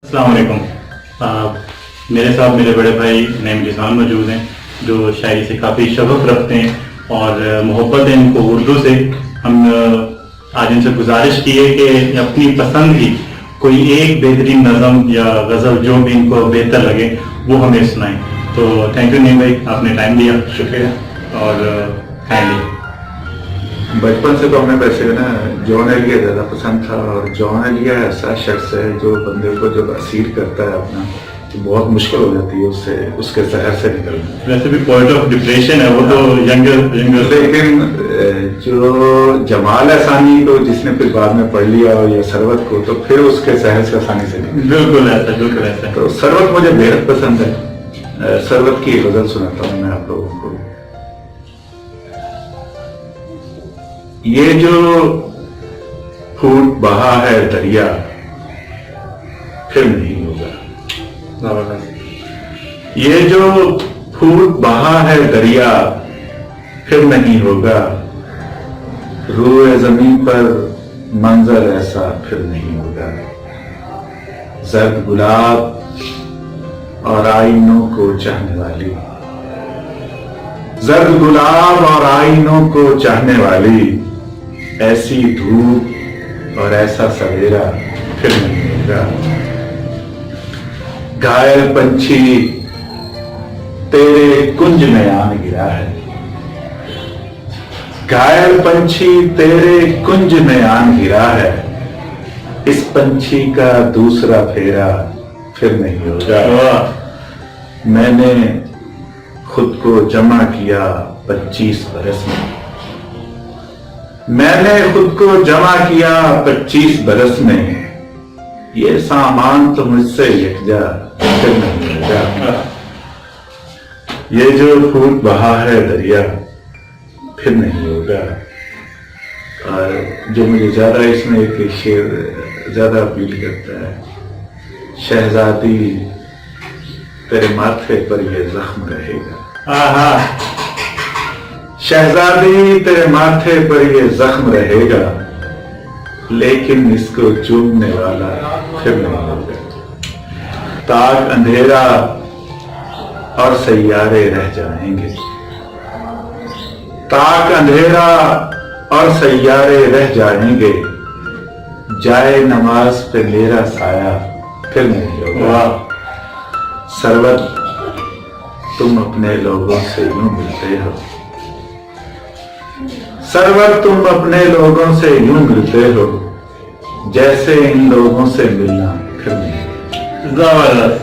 अस्सलाम वालेकुम। मेरे साथ मेरे बड़े भाई नईम रिजवान मौजूद हैं जो शायरी से काफ़ी शगफ रखते हैं और मोहब्बत है इनको उर्दू से। हम आज इनसे गुजारिश की है कि अपनी पसंद की कोई एक बेहतरीन नज़म या गज़ल जो भी इनको बेहतर लगे वो हमें सुनाएं। तो थैंक यू नईम भाई, आपने टाइम दिया, शुक्रिया। और बचपन से तो हमें वैसे ना जॉन एलिया ज़्यादा पसंद था, और जॉन एलिया ऐसा शख्स है जो बंदे को जब असीर करता है अपना तो बहुत मुश्किल हो जाती है उससे, उसके शहर से निकलना। वैसे भी पॉइंट ऑफ डिप्रेशन है वो तो यंगर लेकिन जो जमाल असानी को जिसने फिर बाद में पढ़ लिया और या सरवत को, तो फिर उसके शहर से आसानी से निकल। बिल्कुल ऐसा। तो सरवत मुझे बेहद पसंद है। सरवत की गजल सुनाता हूँ मैं आप लोगों को। ये जो फूट बहा है दरिया फिर नहीं होगा, ये जो फूट बहा है दरिया फिर नहीं होगा, रूए जमीन पर मंजर ऐसा फिर नहीं होगा। जर्द गुलाब और आईनों को चाहने वाली, जर्द गुलाब और आईनों को चाहने वाली, ऐसी धूप और ऐसा सवेरा फिर नहीं होगा। घायल पंछी तेरे कुंज में आन गिरा है, घायल पंछी तेरे कुंज में आन गिरा है, इस पंछी का दूसरा फेरा फिर नहीं होगा। मैंने खुद को जमा किया 25 बरस में, मैंने खुद को जमा किया 25 बरस में, ये सामान तो मुझसे यकजा फिर नहीं होगा। ये जो फूट बहा है दरिया फिर नहीं होगा। और जो मुझे ज्यादा इसमें एक शेर ज्यादा अपील करता है, शहजादी तेरे माथे पर ये जख्म रहेगा, शहजादी तेरे माथे पर ये जख्म रहेगा, लेकिन इसको चूमने वाला फिर नहीं होगा। ताक अंधेरा और सैयारे रह जाएंगे, ताक अंधेरा और सैयारे रह जाएंगे, जाए नमाज पे मेरा साया फिर नहीं होगा। सरवत तुम अपने लोगों से यूं मिलते हो, सरवत तुम अपने लोगों से यूं मिलते हो, जैसे इन लोगों से मिलना फिर नहीं। जबरदस्त।